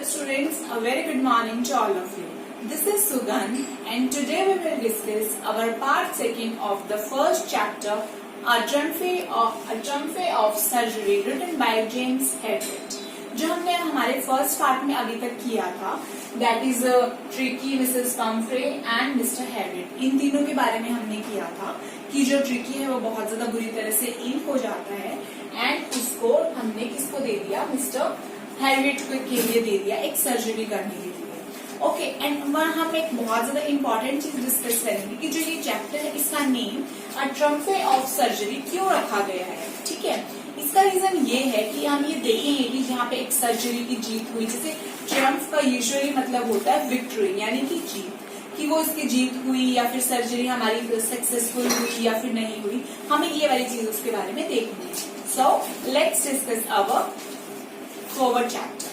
students, a very good morning to all of you. This is Sugan and today we will discuss our part second of the first chapter, A Triumph of Surgery, written by James Herriot. जो हमने हमारे first part में अभी तक किया था, that is Tricky, Mrs Pumphrey and Mr Herriot. इन तीनों के बारे में हमने किया था कि जो ट्रिकी है वो बहुत ज्यादा बुरी तरह से इल हो जाता है एंड उसको हमने किसको दे दिया, मिस्टर हैरियट के लिए दे दिया एक सर्जरी करने के लिए. ओके, एंड वहां हम एक बहुत ज्यादा इंपॉर्टेंट चीज डिस्कस करेंगे कि जो ये चैप्टर है इसका name a triumph of surgery क्यों रखा गया है. ठीक है, इसका रीजन ये है कि हम ये देखेंगे कि यहाँ पे एक सर्जरी की जीत हुई. जैसे ट्रम्फ का यूजुअली मतलब होता है विक्ट्री, यानी कि जीत, कि वो इसकी जीत हुई या फिर सर्जरी हमारी सक्सेसफुल हुई या फिर नहीं हुई. हमें ये वाली चीज उसके बारे में देखनी है. So let's discuss our forward chapter.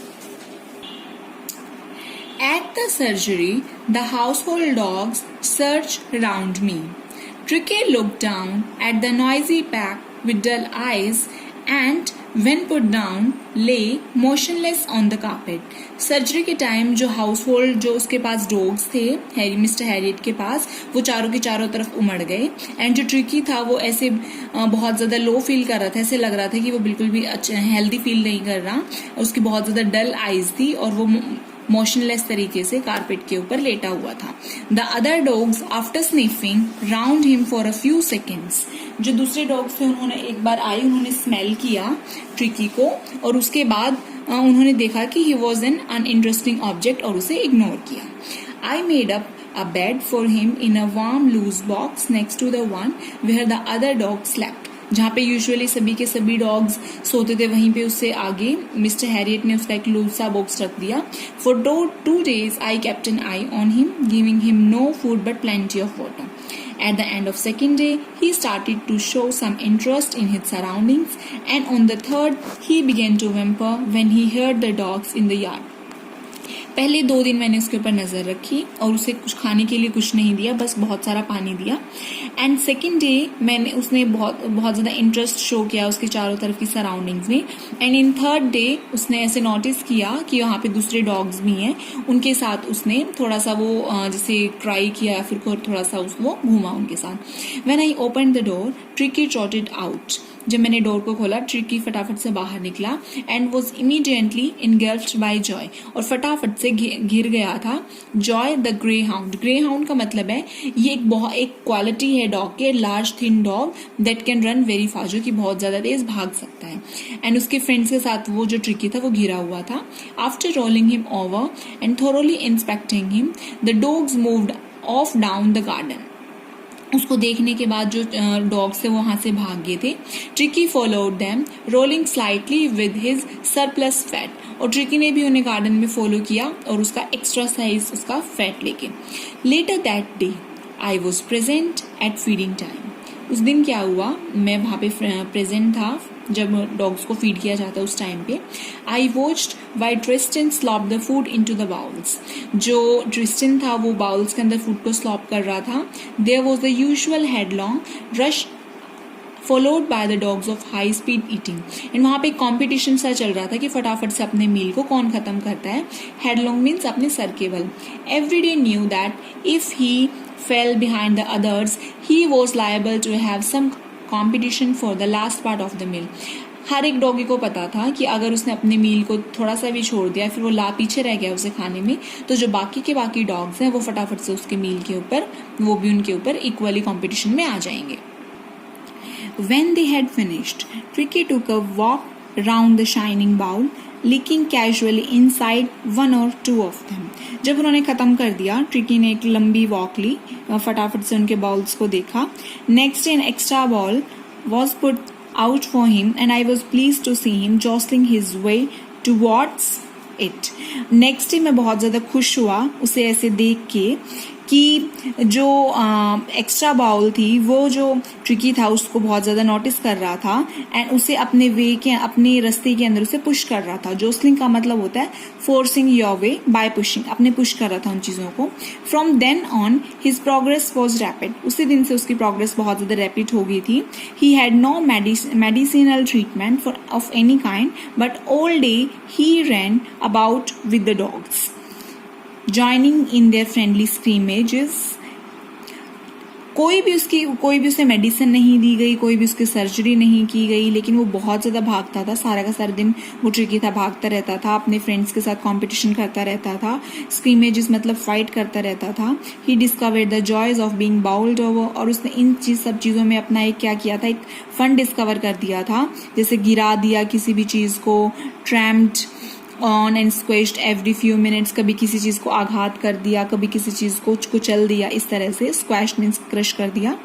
At the surgery, the household dogs searched round me. Tricky looked down at the noisy pack with dull eyes and when put down lay motionless on the carpet. Surgery के time जो household जो उसके पास dogs थे mister Harriet के पास, वो चारों के चारों तरफ उमड़ गए एंड जो ट्रिकी था वो ऐसे बहुत ज्यादा लो फील कर रहा था. ऐसे लग रहा था कि वो बिल्कुल भी अच्छा हेल्दी फील नहीं कर रहा. उसकी बहुत ज्यादा डल आईज थी और वो मोशनलेस तरीके से कारपेट के ऊपर लेटा हुआ था. The other dogs after sniffing round him for a few seconds. जो दूसरे डॉग्स थे उन्होंने एक बार आई, उन्होंने स्मेल किया ट्रिकी को और उसके बाद उन्होंने देखा कि he was an uninteresting object और उसे इग्नोर किया. I made up a bed for him in a warm loose box next to the one where the other dog slept. जहाँ पे यूजुअली सभी के सभी डॉग्स सोते थे वहीं पे उससे आगे मिस्टर हैरियट ने उसका एक लूज सा बॉक्स रख दिया. For 2 days I kept an eye on him, giving him no food but plenty of water. At the end of second day, he started to show some interest in his surroundings, and on the third, he began to whimper when he heard the dogs in the yard. पहले 2 दिन मैंने उसके ऊपर नजर रखी और उसे कुछ खाने के लिए कुछ नहीं दिया, बस बहुत सारा पानी दिया. एंड सेकेंड डे उसने बहुत ज्यादा इंटरेस्ट शो किया उसके चारों तरफ की सराउंडिंग्स में. एंड इन थर्ड डे उसने ऐसे नोटिस किया कि वहाँ पे दूसरे डॉग्स भी हैं, उनके साथ उसने थोड़ा सा वो जैसे ट्राई किया या फिर थोड़ा सा उसको घूमा उनके साथ. When I open the door Tricky trotted out. जब मैंने डोर को खोला ट्रिकी फटाफट से बाहर निकला and was immediately engulfed by Joy. और फटाफट से घिर गया था Joy the greyhound. Greyhound का मतलब है ये एक क्वालिटी है डॉग के, large thin dog that can run very fast, जो कि बहुत ज्यादा तेज भाग सकता है. एंड उसके फ्रेंड्स के साथ वो जो ट्रिकी था वो घिरा हुआ था. After rolling him over and thoroughly inspecting him the dogs moved of down the garden. उसको देखने के बाद जो डॉग्स थे वो वहां से भाग गए थे. Tricky followed them rolling slightly with his surplus fat. और ट्रिकी ने भी उन्हें गार्डन में फॉलो किया और उसका एक्स्ट्रा साइज उसका फैट लेके. Later that day I was present at feeding time. उस दिन क्या हुआ, मैं वहां पे प्रेजेंट था जब डॉग्स को फीड किया जाता है उस टाइम पे. I watched why Tristan slop the food into the bowls. जो ट्रिस्टन था वो बाउल्स के अंदर फूड को स्लॉप कर रहा था. There was the usual headlong rush followed by the dogs of high speed eating. And वहां पे कॉम्पिटिशन सा चल रहा था कि फटाफट से अपने मील को कौन खत्म करता है. हेडलॉन्ग मीन्स अपने सर केवल. Every day knew that if he fell behind the others he was liable to have some competition for the last part of the meal. हर एक डॉगी को पता था कि अगर उसने अपने मील को थोड़ा सा भी छोड़ दिया फिर वो पीछे रह गया उसे खाने में, तो जो बाकी डॉग्स हैं वो फटाफट से उसके मील के ऊपर वो भी उनके ऊपर इक्वली कॉम्पिटिशन में आ जाएंगे. When they had finished, Tricky took a walk round the shining bowl, licking casually inside 1 or 2 of them. जब उन्होंने खत्म कर दिया ट्रिकी ने एक लंबी वॉक ली, फटाफट से उनके बाउल्स को देखा. Next an extra ball was put out for him and I was pleased to see him jostling his way towards it. Next day मैं बहुत ज्यादा खुश हुआ उसे ऐसे देख के कि जो एक्स्ट्रा बाउल थी वो जो ट्रिकी था उसको बहुत ज़्यादा नोटिस कर रहा था एंड उसे अपने रास्ते के अंदर उसे पुश कर रहा था. जोसलिंग का मतलब होता है forcing your way by pushing, अपने पुश कर रहा था उन चीज़ों को. From then on his progress was rapid. उसी दिन से उसकी प्रोग्रेस बहुत ज़्यादा रैपिड हो गई थी. He had no medicinal treatment for of any kind but all day he ran about with the dogs joining in their friendly scrimmages. कोई भी उसे मेडिसिन नहीं दी गई, कोई भी उसकी सर्जरी नहीं की गई, लेकिन वो बहुत ज़्यादा भागता था. सारा का सारा दिन वो ट्रिकी था, भागता रहता था, अपने फ्रेंड्स के साथ कंपटीशन करता रहता था. स्क्रीमेजेस मतलब फाइट करता रहता था. He discovered the joys of being bowled over. और उसने इन सब चीज़ों में अपना एक क्या किया था, एक फन डिस्कवर कर दिया था. जैसे गिरा दिया किसी भी चीज़ को, tramped on and squashed every few minutes. कभी किसी चीज़ को आघात कर दिया, कभी किसी चीज़ को कुचल दिया. इस तरह से स्क्वैश मीन्स क्रश कर दिया.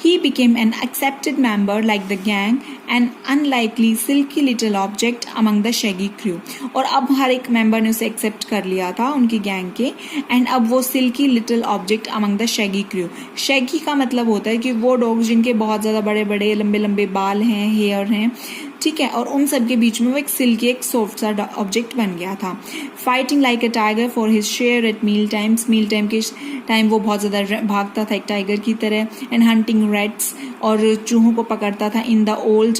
He became an accepted member like the gang an unlikely silky little object among the shaggy crew. और अब हर एक मेंबर ने उसे एक्सेप्ट कर लिया था उनकी गैंग के. एंड अब वो silky little object among the shaggy crew. Shaggy का मतलब होता है कि वो डॉग्स जिनके बहुत ज़्यादा बड़े बड़े लंबे लंबे बाल हैं, हेयर हैं, ठीक है, और उन सब के बीच में वो एक सिल्की एक सॉफ्ट सा ऑब्जेक्ट बन गया था. Fighting like a tiger for his share at meal times. Meal time के टाइम वो बहुत ज़्यादा भागता था एक टाइगर की तरह. एंड हंटिंग रैट्स, और चूहों को पकड़ता था. In the old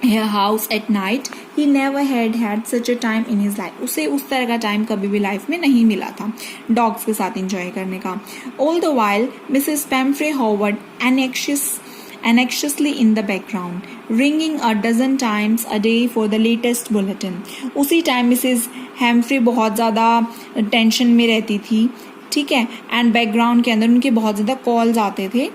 house at night. He never had such a time in his life. उसे उस तरह का टाइम कभी भी लाइफ में नहीं मिला था डॉग्स के साथ इंजॉय करने का. All the while Mrs पैम्फ्रे Howard anxiously in the background, ringing a dozen times a day for the latest bulletin. उसी टाइम मिसेस हैम्फ्री बहुत ज़्यादा टेंशन में रहती थी, ठीक है, एंड बैकग्राउंड के अंदर उनके बहुत ज़्यादा कॉल्स आते थे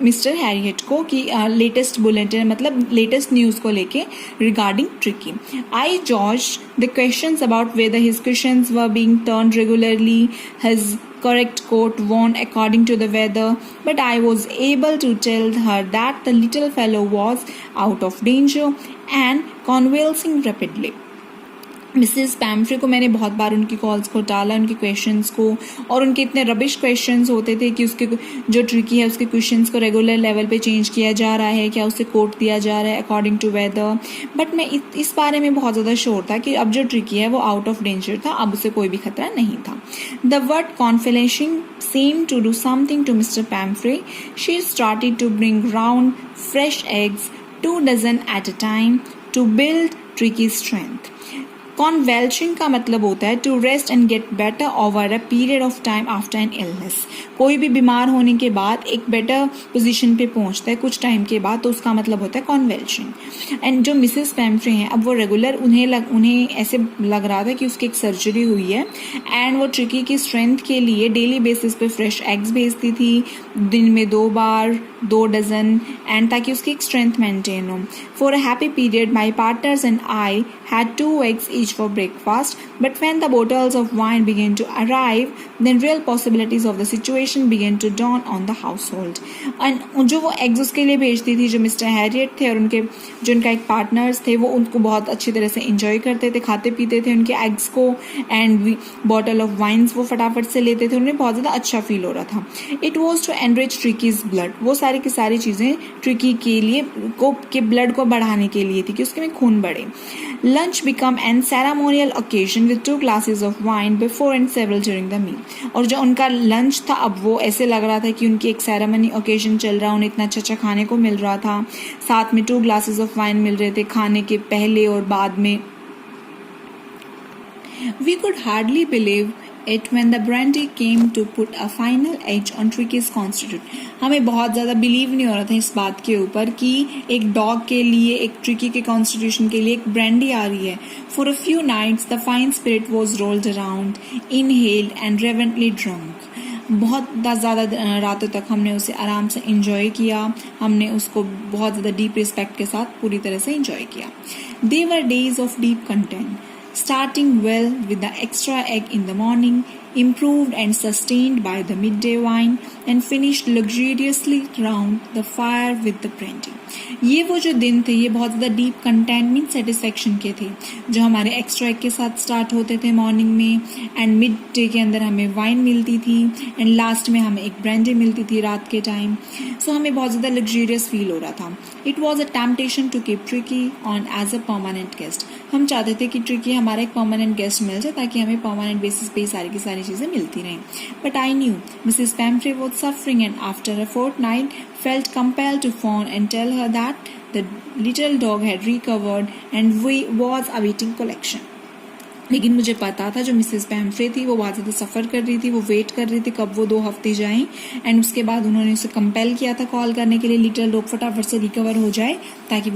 मिस्टर हैरियट को कि लेटेस्ट बुलेटिन मतलब लेटेस्ट न्यूज़ को लेके regarding tricky. I jaws the questions about whether his questions were being turned regularly, his correct coat worn according to the weather, but I was able to tell her that the little fellow was out of danger and convalescing rapidly. Mrs पैम्फ्रे को मैंने बहुत बार उनकी calls को टाला, उनके questions को, और उनके इतने रबिश क्वेश्चंस होते थे कि उसके जो ट्रिकी है उसके क्वेश्चंस को रेगुलर लेवल पे चेंज किया जा रहा है, क्या उसे कोट दिया जा रहा है अकॉर्डिंग टू वेदर. बट मैं इस बारे में बहुत ज़्यादा श्योर था कि अब जो ट्रिकी है वो आउट ऑफ डेंजर था, अब उसे कोई भी खतरा नहीं था. The word conflating seemed to do something to Mr. Pamphray. She started to bring round fresh eggs, 2 dozen at a time, to build Tricky's strength. Convalescing का मतलब होता है to rest and get better over a period of time after an illness. कोई भी बीमार होने के बाद एक बेटर पोजीशन पे पहुंचता है कुछ टाइम के बाद, तो उसका मतलब होता है कॉन्वेल्शिंग. एंड जो मिसेस पैम्फ्रे हैं अब वो रेगुलर उन्हें ऐसे लग रहा था कि उसकी एक सर्जरी हुई है एंड वो ट्रिकी की स्ट्रेंथ के लिए डेली बेसिस पे फ्रेश एग्स भेजती थी, दिन में 2 बार 2 डजन, एंड ताकि उसकी एक स्ट्रेंथ मेंटेन हो. For a happy period my partners and I had 2 eggs each for breakfast, but when the bottles of wine began to arrive, then real possibilities of the situation began to dawn on the household. And जो वो eggs उसके लिए भेजती थी, जो mister Harriet थे और जो उनका एक पार्टनर्स थे, वो उनको बहुत अच्छी तरह से इंजॉय करते थे, खाते पीते थे उनके एग्स को, एंड बॉटल ऑफ वाइन्स वो फटाफट से लेते थे, उन्हें बहुत ज़्यादा अच्छा फील हो रहा था. It was to enrich Tricky's blood. वो सारी की सारी चीज़ें ट्रिकी के लिए के ब्लड को बढ़ाने के लिए थी कि उसके में खून बढ़े. Lunch became an ceremonial occasion with 2 glasses of wine before and several during the meal. और जो उनका लंच था अब वो ऐसे लग रहा था कि उनकी एक सेरेमनी ओकेजन चल रहा, उन्हें इतना अच्छा खाने को मिल रहा था, साथ में 2 glasses of wine मिल रहे थे खाने के पहले और बाद में. We could hardly believe it when the brandy came to put a final edge on Tricky's constitution. हमें बहुत ज़्यादा बिलीव नहीं हो रहा था इस बात के ऊपर कि एक डॉग के लिए, एक ट्रिकी के कॉन्स्टिट्यूशन के लिए एक ब्रांडी आ रही है. For a few nights the fine spirit was rolled around, inhaled and reverently drunk. बहुत ज़्यादा रातों तक हमने उसे आराम से इंजॉय किया, हमने उसको बहुत ज़्यादा डीप रिस्पेक्ट के साथ पूरी तरह से इंजॉय किया. They were days of deep content. Starting well with the extra egg in the morning, improved and sustained by the midday wine, and finished luxuriously round the fire with the brandy. ये वो जो दिन थे ये बहुत ज़्यादा deep containment satisfaction के थे जो हमारे एक्स्ट्रा एग के साथ स्टार्ट होते थे मॉर्निंग में, एंड मिड डे के अंदर हमें वाइन मिलती थी, एंड लास्ट में हमें एक ब्रांडी मिलती थी रात के टाइम. सो हमें बहुत ज़्यादा लग्जूरियस फील हो रहा था. It was a temptation to keep Tricky on as a permanent guest. हम चाहते थे कि ट्रिकी हमारा एक परमानेंट गेस्ट मिल जाए ताकि हमें परमानेंट बेसिस पे सारी की सारी चीज़ें मिलती रहें. But I knew Mrs Pumphrey was suffering and after a fortnight felt compelled to phone and tell her that the little dog had recovered and was awaiting collection. लेकिन मुझे पता था जो मिसेस पैम्फ्रे थी वो बहुत ज़्यादा सफ़र कर रही थी, वो वेट कर रही थी कब वो 2 हफ्ते जाएं, एंड उसके बाद उन्होंने उसे कंपेल किया था कॉल करने के लिए लिटिल डॉग फटाफट से रिकवर हो जाए ताकि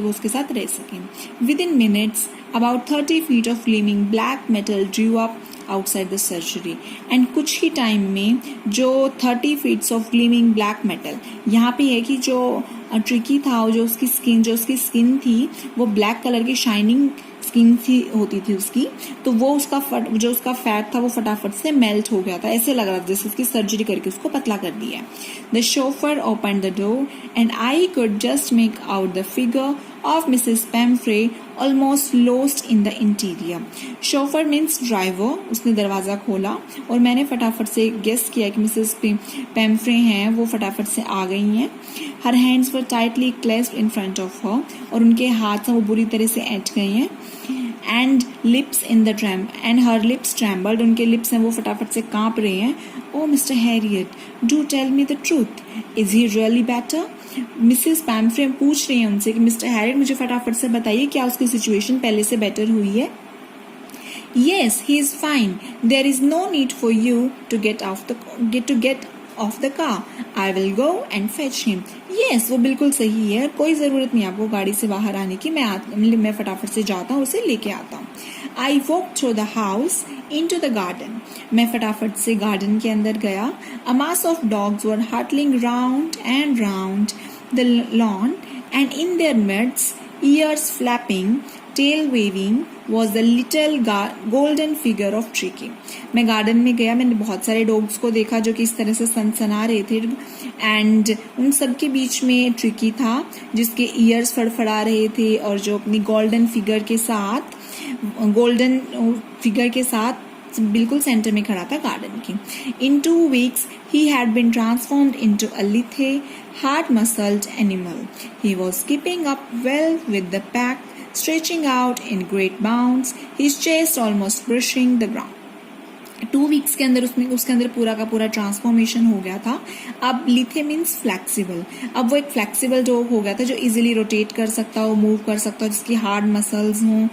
वो उसके साथ रह सकें. With in minutes about 30 feet of gleaming black metal Drew up outside the surgery, and कुछ ही टाइम में जो 30 feet of gleaming black metal, यहाँ पे है कि जो ट्रिकी था जो उसकी स्किन थी वो ब्लैक कलर की शाइनिंग स्किन होती थी उसकी, तो वो उसका फैट था वो फटाफट से मेल्ट हो गया था. ऐसे लग रहा था जैसे उसकी सर्जरी करके उसको पतला कर दिया. The chauffeur opened the door and I could just make out the figure of Mrs. Pamphre almost lost in the interior. Chauffeur means driver. उसने दरवाज़ा खोला और मैंने फटाफट से गेस किया कि मिसेस पैम्फ्रे हैं वो फटाफट से आ गई हैं. Her hands were tightly clasped in front of her और उनके हाथ वो बुरी तरह से ऐंठ गए हैं. And her lips trembled. उनके लिप्स हैं वो फटाफट से कांप रहे हैं. Oh, Mr. Harriet, do tell me the truth. Is he really better? Mrs पैम्फ्रे पूछ रही हैं उनसे कि मिस्टर हैरियट मुझे फटाफट से बताइए क्या उसकी सिचुएशन पहले से बेटर हुई है. Yes, he is fine. There is no need for you to get off the car. I will go and fetch him. Yes, वो बिल्कुल सही है. कोई ज़रूरत नहीं आपको गाड़ी से बाहर आने की. मैं फटाफट से जाता हूँ उसे लेके आता हूँ. I walked through the house into the garden. मैं फटाफट से गार्डन के अंदर गया. A mass of dogs were huddling round and round the lawn, and in their midst, ears flapping, tail waving, was the little golden figure of Tricky. मैं garden में गया, मैंने बहुत सारे डॉग्स को देखा जो कि इस तरह से सनसना रहे थे, एंड उन सब के बीच में ट्रिकी था जिसके ईयर्स फड़फड़ा रहे थे और जो अपनी गोल्डन फिगर के साथ बिल्कुल सेंटर में खड़ा था गार्डन की. In 2 weeks he had been transformed into a lithe, hard-muscled animal. He was keeping up well with the pack, stretching out in great bounds, his chest almost brushing the ground. 2 weeks के अंदर उसके अंदर पूरा का पूरा transformation हो गया था. अब लिथे मीन्स फ्लैक्सिबल. अब वो एक फ्लैक्सिबल डॉग हो गया था जो इजीली रोटेट कर सकता हो, मूव कर सकता हो, जिसकी हार्ड मसल्स हों,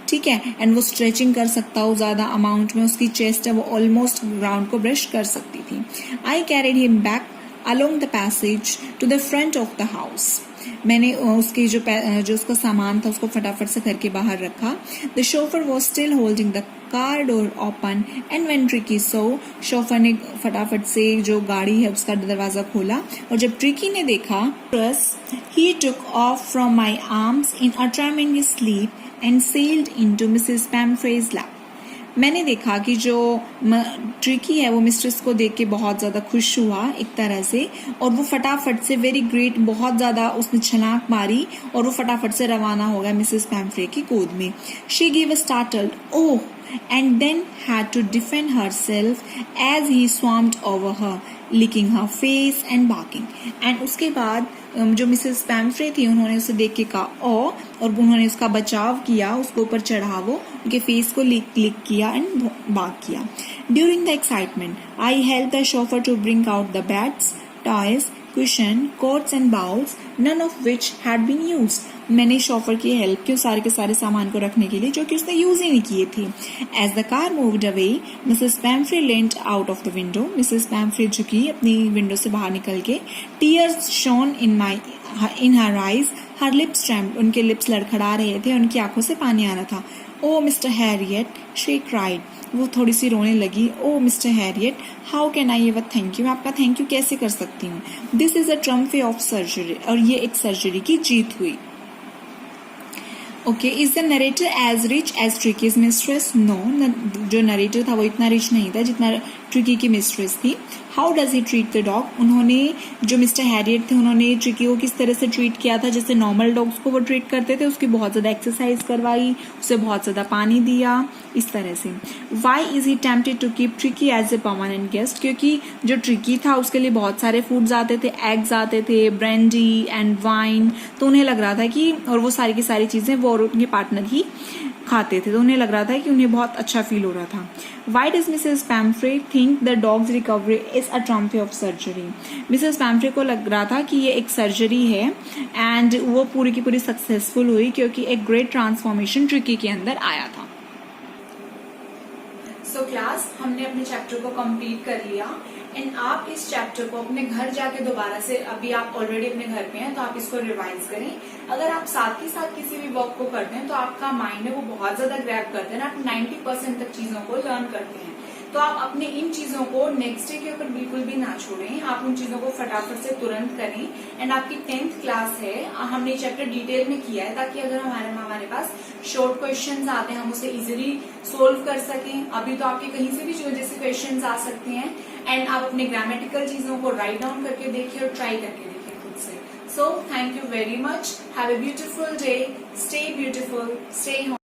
ठीक है, एंड वो स्ट्रेचिंग कर सकता हो ज़्यादा अमाउंट में. उसकी चेस्ट है वो ऑलमोस्ट ग्राउंड को ब्रश कर सकती थी. I carried him back along the passage to the front of the house. मैंने उसके जो उसका सामान था उसको फटाफट से घर के बाहर रखा. The chauffeur was still holding the car door open and when tricky so, chauffeur ने फटाफट से जो गाड़ी है उसका दरवाजा खोला और जब ट्रिकी ने देखा, he took off from my arms in a tremendous sleep and sailed into Mrs. Pamphre's lap. मैंने देखा कि जो ट्रिकी है वो मिस्ट्रेस को देख के बहुत ज़्यादा खुश हुआ एक तरह से, और वो फटाफट से वेरी ग्रेट बहुत ज़्यादा उसने छलांग मारी और वो फटाफट से रवाना हो गया मिसेस पैम्फ्रे की गोद में. She gave a startled "Oh!" and then had to defend herself as he swarmed over her, licking her face and barking. And उसके बाद जो मिसेस पैम्फ्रे थी उन्होंने उसे देख के कहा "ओ", और उन्होंने उसका बचाव किया, उसको ऊपर चढ़ा वो उनके फेस को लिक किया एंड बार्क किया. During the excitement I help the chauffeur to bring out the beds, toys, cushion, coats and bowls, none of which had been used. मैंने शॉफर की हेल्प की सारे के सारे सामान को रखने के लिए जो कि उसने यूज ही नहीं किए थे. As the car moved away, Mrs. Pamphre leant out of the window. Mrs. Pamphre झुकी अपनी विंडो से बाहर निकल के. Tears shone in her eyes. Her lips trembled. उनके लिप्स लड़खड़ा रहे थे, उनकी आंखों से पानी आ रहा था. Oh, Mr. Harriet, she cried. वो थोड़ी सी रोने लगी. Oh, Mr. Harriet, how can I ever thank you? मैं आपका थैंक यू कैसे कर सकती हूँ? This is a triumph of surgery. और ये एक सर्जरी की जीत हुई. Okay, is the narrator as rich as Tricky's mistress? No, जो नरेटर था वो इतना रिच नहीं था जितना ट्रिकी की मिस्ट्रेस थी. How does he treat the dog? उन्होंने, जो मिस्टर हैरियट थे, उन्होंने ट्रिकी को किस तरह से ट्रीट किया था? जैसे नॉर्मल डॉग्स को वो ट्रीट करते थे, उसकी बहुत ज्यादा एक्सरसाइज करवाई, उसे बहुत ज्यादा पानी दिया, इस तरह से. Why is he tempted to keep Tricky as a permanent guest? क्योंकि जो ट्रिकी था उसके लिए बहुत सारे फूड्स आते थे, एग्स आते थे, ब्रांडी एंड वाइन, तो उन्हें लग रहा था कि, और वो सारी की सारी चीजें वो और उनके पार्टनर ही खाते थे, तो उन्हें लग रहा था कि उन्हें बहुत अच्छा फील हो रहा था. Why does Mrs. Pamphray think the dog's recovery is a trumpet of surgery? Mrs पैम्फ्रे को लग रहा था कि ये एक सर्जरी है एंड वो पूरी की पूरी सक्सेसफुल हुई क्योंकि एक ग्रेट ट्रांसफॉर्मेशन ट्रिकी के अंदर आया था. सो क्लास, हमने अपने चैप्टर को कंप्लीट कर लिया एंड आप इस चैप्टर को अपने घर जाके दोबारा से, अभी आप ऑलरेडी अपने घर पे हैं तो आप इसको रिवाइज करें. अगर आप साथ ही साथ किसी भी वर्क को करते हैं तो आपका माइंड है वो बहुत ज्यादा ग्रैब करते हैं, आप 90% तक चीजों को लर्न करते हैं. तो आप अपने इन चीजों को नेक्स्ट डे के ऊपर बिल्कुल भी ना छोड़ें, आप उन चीजों को फटाफट से तुरंत करें. एंड आपकी 10th क्लास है, हमने चैप्टर डिटेल में किया है ताकि अगर हमारे पास शॉर्ट क्वेश्चंस आते हैं हम उसे इजीली सोल्व कर सकें. अभी तो आपके कहीं से भी जैसे क्वेश्चंस आ सकते हैं एंड आप अपने ग्रामेटिकल चीजों को राइट डाउन करके देखिए और ट्राई करके देखिए खुद से. So thank you very much. Have a beautiful day. Stay beautiful. Stay home.